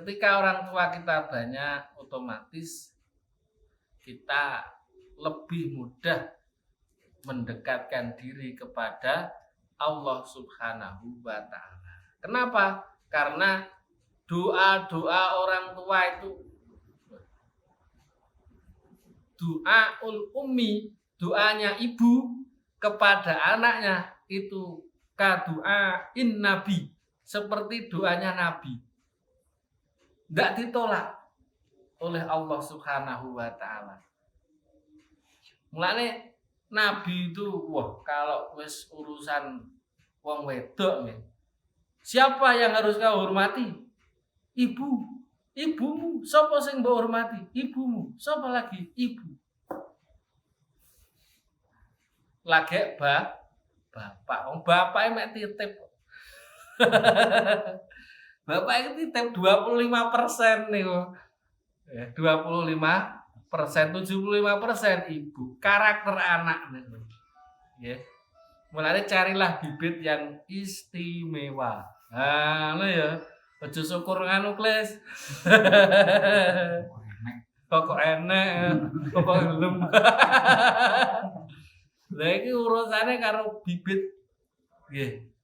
ketika orang tua kita banyak, otomatis kita lebih mudah mendekatkan diri kepada Allah Subhanahu wa Ta'ala. Kenapa? Karena doa-doa orang tua itu doaul ummi, doanya ibu kepada anaknya itu kadu'ain nabi, seperti doanya nabi. Tidak ditolak oleh Allah Subhanahu wa Ta'ala. Mulane nabi itu kalau wis urusan wong wedok nih, siapa yang harus kau hormati? Ibumu. Sapa sing mbok hormati? Ibumu. Sapa lagi? Ibu. Lagi bapak. Wong bapake mek titip. Bapak itu titip 25% niku. 25%, 75% ibu. Karakter anak niku. Nggih. Mulane carilah bibit yang istimewa. Nah, ya. Aja syukur nganu kles. Kok enek, kok gelem. Lah iki urusane karo bibit. Nggih.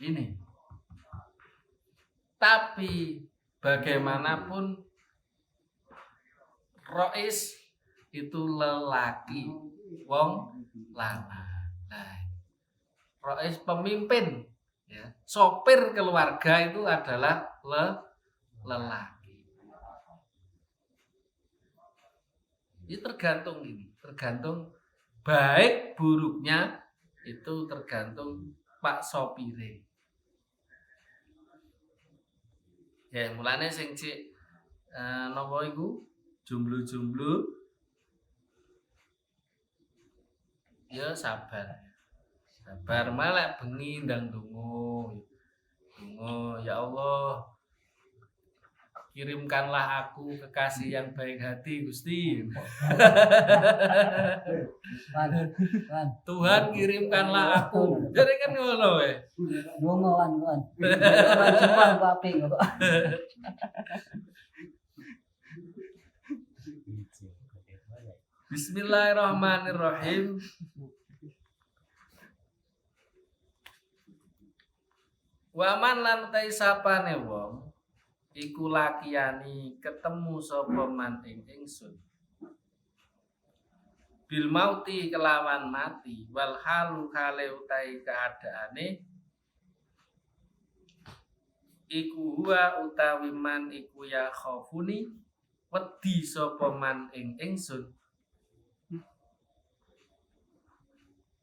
Ini. Tapi bagaimanapun Rois itu lelaki, wong lanang. Nah, Rois pemimpin, ya. Sopir keluarga itu adalah lelaki. Ini tergantung baik buruknya itu tergantung Pak sopire. Ya, mulane sing cik napa iku jomblo-jomblo ya sabar. Sabar malah bengi ndang donga. Donga, ya Allah, kirimkanlah aku kekasih yang baik hati, Gusti. Tuhan kirimkanlah aku. Jadi kan ngono we. Donga kan. Cuma papi kok. Bismillahirrahmanirrahim. Waman lan tai sapane wong iku lakiyani ketemu sapa man ing ingsun bil mauti kelawan mati wal halu kale utai keadaane iku huwa utawi man iku ya khafuni wedi sapa man ing ingsun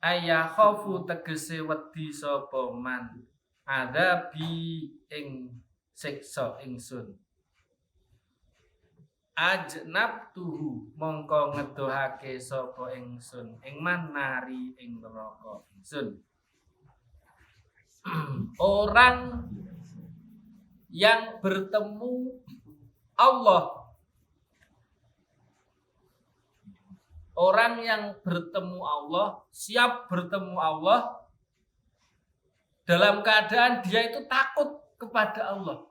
aya khafu tegese wedi sapa man adabi ing siksa ingsun ajnabtuhu mongko ngedohake sapa ingsun ing manari ing neraka ingsun. Orang yang bertemu Allah, orang yang bertemu Allah, siap bertemu Allah dalam keadaan dia itu takut kepada Allah,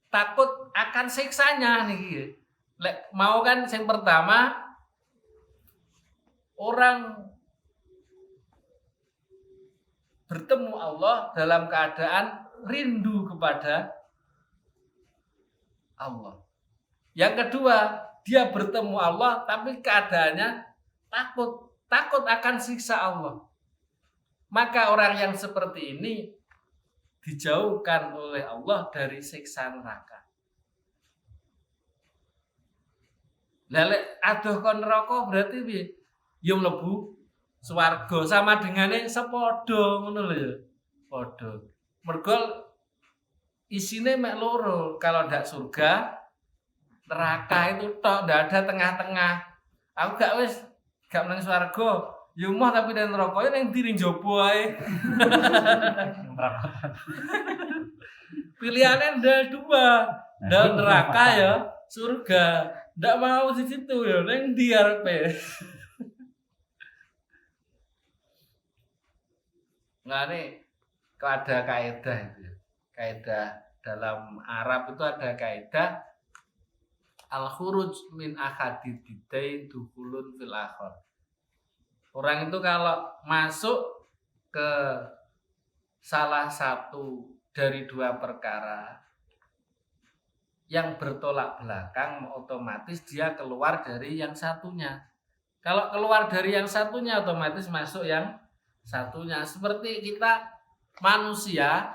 takut akan siksanya nih. Mau kan yang pertama orang bertemu Allah dalam keadaan rindu kepada Allah. Yang kedua, dia bertemu Allah tapi keadaannya takut akan siksa Allah. Maka orang yang seperti ini dijauhkan oleh Allah dari siksa neraka. Lelek aduh kon neraka berarti piye? Ya mlebu swarga sama dengane sepadha ngono lho ya. Padha. Mergo isine mek loro, kalau ndak surga, neraka itu tok, ndak ada tengah-tengah. Aku gak menang swarga. Ya mah tapi dan neraka ning ndi njaba ae. Pilihannya ada dua, dan neraka ya, surga. Ndak mau di situ ya, ning ndi arepe. Ngene ada kaidah itu ya. Kaidah dalam Arab itu ada kaidah al-khuruj min ahadid didain dukhulun fil akhar. Orang itu kalau masuk ke salah satu dari dua perkara yang bertolak belakang, otomatis dia keluar dari yang satunya. Kalau keluar dari yang satunya, otomatis masuk yang satunya. Seperti kita manusia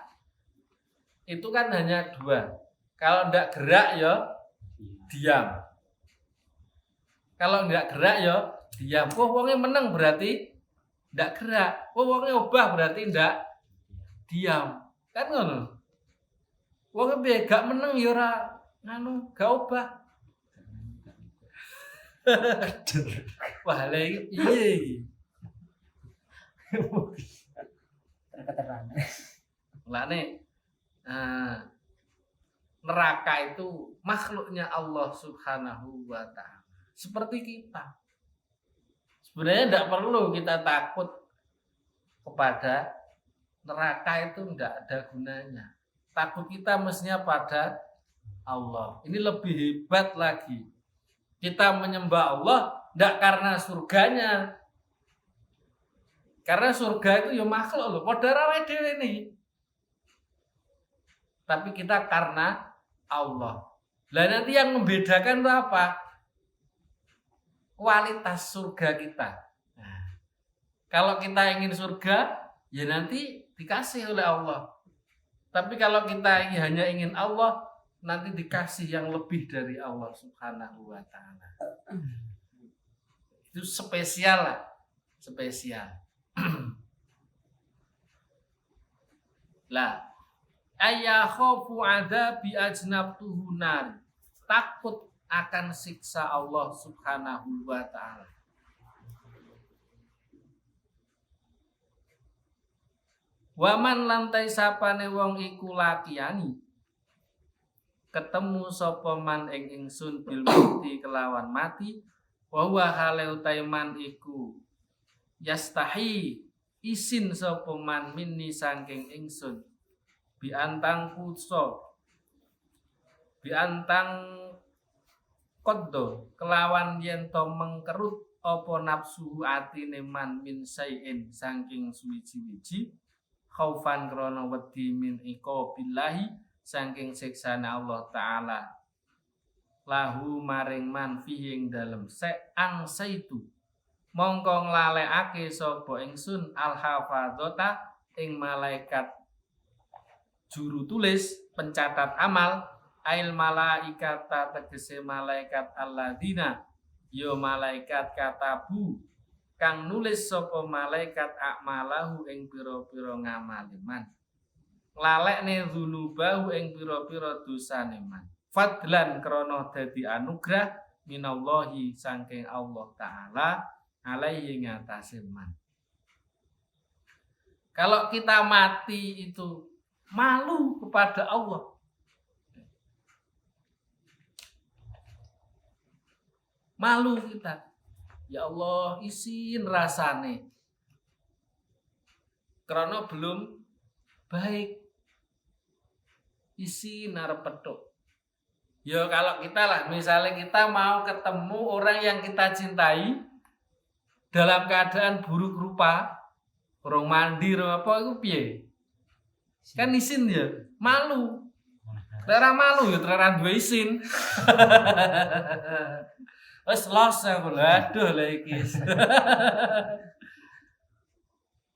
itu kan hanya dua. Kalau tidak gerak ya diam. Kalau tidak gerak ya diam. Wongnya menang berarti tidak gerak. Wongnya obah berarti tidak diam. Kan ngono. Wongnya piye gak menang ya ora nganu, gak obah. Wah, lha iya. Terketeran. Lane neraka itu makhluknya Allah Subhanahu wa taala. Seperti kita. Sebenarnya tidak perlu kita takut kepada neraka, itu tidak ada gunanya. Takut kita mestinya pada Allah. Ini lebih hebat lagi. Kita menyembah Allah tidak karena surganya. Karena surga itu ya makhluk loh. Padha rawe dhewe nih. Tapi kita karena Allah. Lah nanti yang membedakan itu apa? Kualitas surga kita. Nah, kalau kita ingin surga, ya nanti dikasih oleh Allah. Tapi kalau kita hanya ingin Allah, nanti dikasih yang lebih dari Allah Subhanahu wa taala. Itu spesial lah. Spesial. Lah, ayakhafu adzabi ajnabtuhu nar. Takut akan siksa Allah Subhanahu wa taala. Waman lantai sapane wong iku lakiyani ketemu sapa man ing ingsun bil mati kelawan mati, wa huwa hale utaiman iku yastahi isin sapa man minni saking ingsun bi antang koddo kelawan yen to mengkerut apa nafsu atine man min sayin saking suwiji-wiji khaufan krana wedi min iqabillahi saking siksane Allah taala lahu maring man fihi ing dalem saitu mongko nglalekake sapa ingsun al-hafadzata ing malaikat juru tulis pencatat amal ail malaikata tegese malaikat alladzina ya malaikat katabu kang nulis sapa malaikat akmalahu ing pira-pira ngamale man nglalekne dzunubahu ing pira-pira dosane man fadlan krana dadi anugrah minallahi saking Allah taala alaihi ngatasi man. Kalau kita mati itu malu kepada Allah. Malu kita. Ya Allah, isin rasane. Karena belum baik. Isin arep petuk. Ya kalau kita lah, misalnya kita mau ketemu orang yang kita cintai dalam keadaan buruk rupa, orang mandi, orang apa itu piye? Kan isin ya, malu. Tera malu ya, tera duwe isin. Wes los aku, aduh lah iki.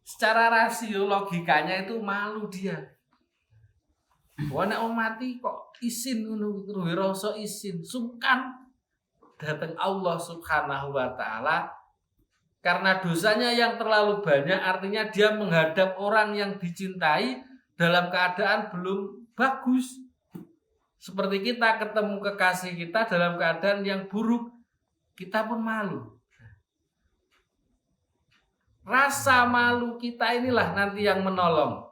Secara rasio logikanya itu malu dia. Wah nek wong mati kok isin ngono kuwi rasa isin, sungkan datang Allah Subhanahu wa taala karena dosanya yang terlalu banyak, artinya dia menghadap orang yang dicintai dalam keadaan belum bagus. Seperti kita ketemu kekasih kita dalam keadaan yang buruk, kita pun malu. Rasa malu kita inilah nanti yang menolong.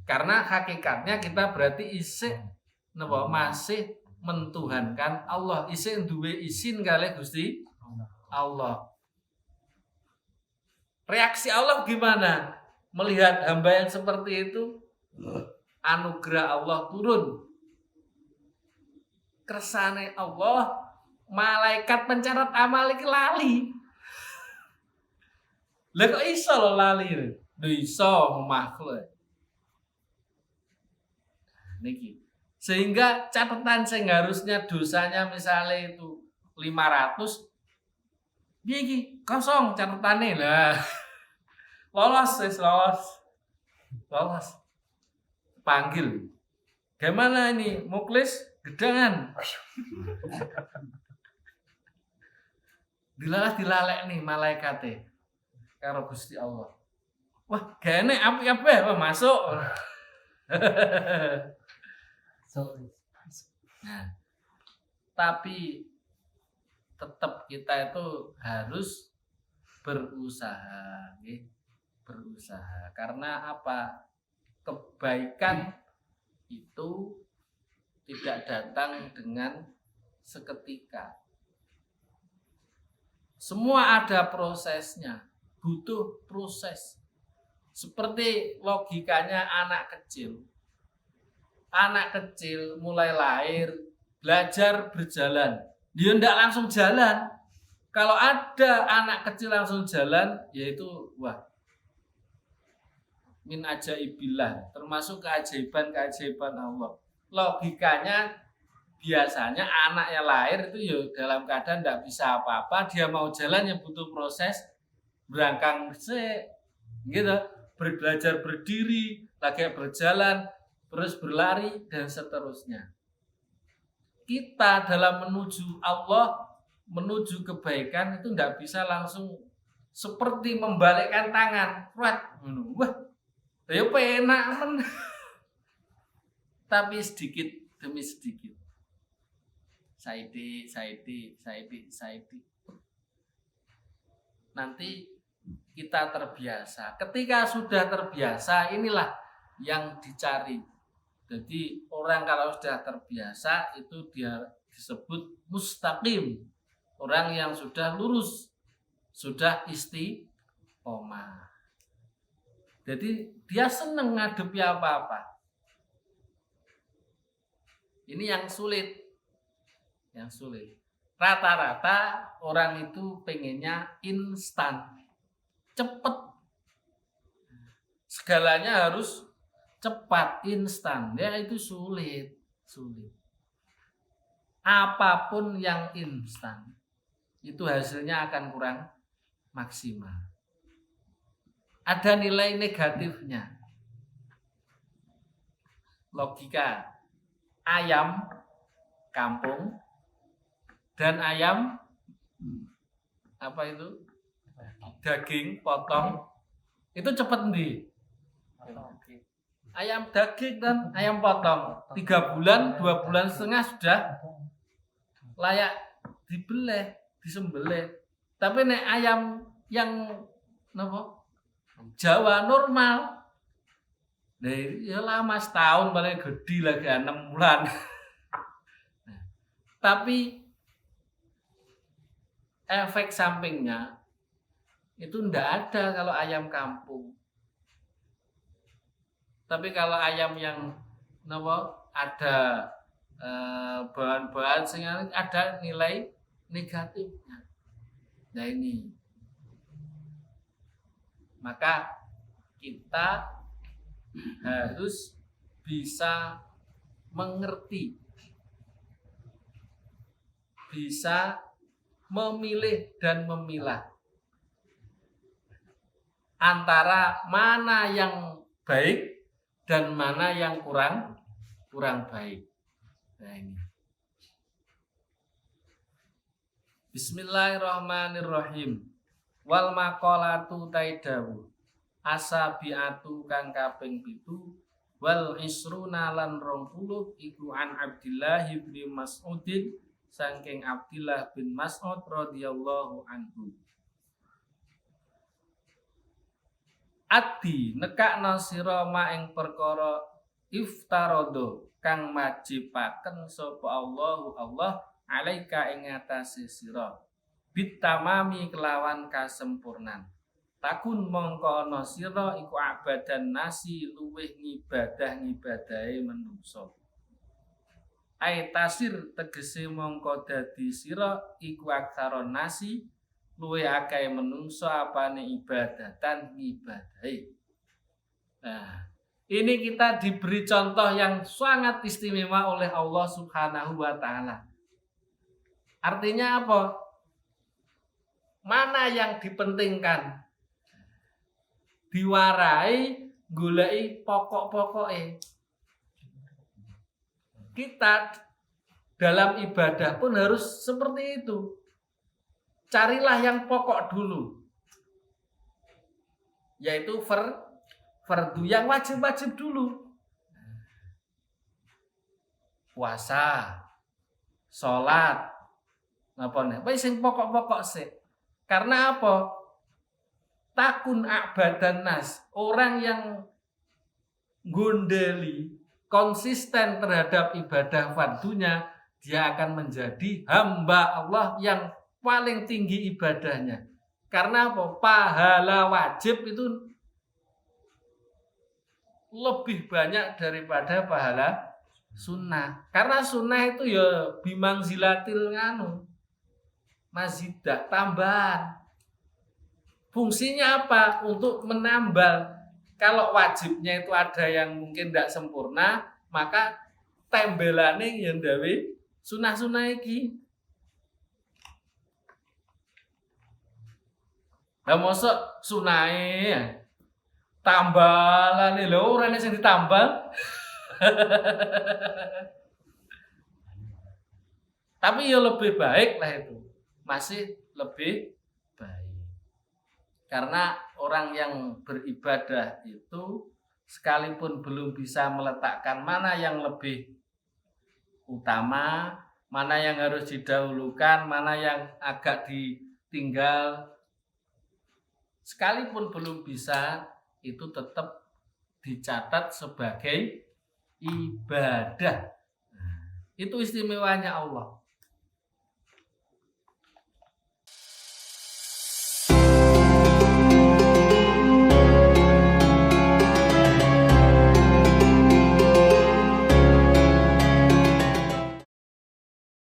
Karena hakikatnya kita berarti masih mentuhankan Allah, duwe izin kali Gusti Allah. Reaksi Allah gimana? melihat hamba yang seperti itu, anugerah Allah turun. Kersane Allah, malaikat pencatat amal iki lali. Lah kok iso lho lali? Lho iso makhluk. Niki. Sehingga catatan sing harusnya dosanya misalnya itu 500, piye iki? Kosong catatane lah. Lolos. Panggil. Gimana ini? Muklis gedangan. Dilalek nih malaikate karo Gusti Allah. Wah, gene apik-apik, wah masuk. Nah, tapi tetap kita itu harus berusaha, berusaha. Karena apa? Kebaikan itu tidak datang dengan seketika. Semua ada prosesnya, butuh proses. Seperti logikanya anak kecil. Anak kecil mulai lahir, belajar berjalan. Dia tidak langsung jalan. Kalau ada anak kecil langsung jalan, yaitu min ajaibillah, termasuk keajaiban Allah. Logikanya biasanya anak yang lahir itu ya dalam keadaan tidak bisa apa-apa, dia mau jalan yang butuh proses, berangkang gitu, belajar berdiri, lagi berjalan, terus berlari dan seterusnya. Kita dalam menuju Allah, menuju kebaikan itu tidak bisa langsung seperti membalikkan tangan, ya penak men. Tapi sedikit demi sedikit. Saidi. Nanti kita terbiasa. Ketika sudah terbiasa, inilah yang dicari. Jadi orang kalau sudah terbiasa itu dia disebut mustaqim. Orang yang sudah lurus, sudah istiqomah. Jadi dia senang ngadepi apa-apa. Ini yang sulit. Rata-rata orang itu pengennya instan, cepet. Segalanya harus cepat, instan. Ya itu sulit. Apapun yang instan, itu hasilnya akan kurang maksimal. Ada nilai negatifnya. Logika ayam kampung dan ayam daging potong itu cepat nih. Ayam daging dan ayam potong 3 bulan, 2 bulan setengah sudah layak disembelih. Tapi nek ayam yang Jawa normal, ya lama setahun paling gede lagi 6 bulan. Tapi efek sampingnya itu ndak ada kalau ayam kampung. Tapi kalau ayam yang ada bahan-bahan sehingga ada nilai negatifnya. Nah ini, maka kita harus bisa mengerti, bisa memilih dan memilah antara mana yang baik dan mana yang kurang baik. Nah ini. Bismillahirrahmanirrahim. Wal maqalatu taidawu asabiatu kang kaping 7 wal isruna lan 20 iku an Abdillah bin Mas'udin saking Abdillah bin Mas'ud radhiyallahu anhu. Adi nekakno sira ma ing perkara iftarodo kang majibaken sapa Allah alaika ing atase sira bitamami kelawan kasempurnan. takun mongko ana sira iku abadan nasi luweh ngibadahi manungsa. Ai tasir tegese mongko dadi sira iku aksaron nasi luwih akeh menungsa apane ibadatan ngibadahi. Nah, ini kita diberi contoh yang sangat istimewa oleh Allah Subhanahu wa taala. Artinya apa? Mana yang dipentingkan? Diwarai goleki pokok-pokoke. Kita dalam ibadah pun harus seperti itu. Carilah yang pokok dulu. Yaitu fardu yang wajib-wajib dulu. Puasa, salat, napa nih? Wis sing pokok-pokok sih. Karena apa? Takun abadan nas, orang yang gondeli konsisten terhadap ibadah fardunya, dia akan menjadi hamba Allah yang paling tinggi ibadahnya. Karena apa? Pahala wajib itu lebih banyak daripada pahala sunnah. Karena sunnah itu ya bimang zilatil mazidah, tambahan. Fungsinya apa? Untuk menambal. Kalau wajibnya itu ada yang mungkin tidak sempurna, maka tembelane yang dawe sunah-sunah iki. Lah mosok sunahe tambalane lho ora sing ditambal. Tapi ya lebih baik lah itu. Masih lebih baik. Karena orang yang beribadah itu sekalipun belum bisa meletakkan mana yang lebih utama, mana yang harus didahulukan, mana yang agak ditinggal, sekalipun belum bisa, itu tetap dicatat sebagai ibadah. Itu istimewanya Allah.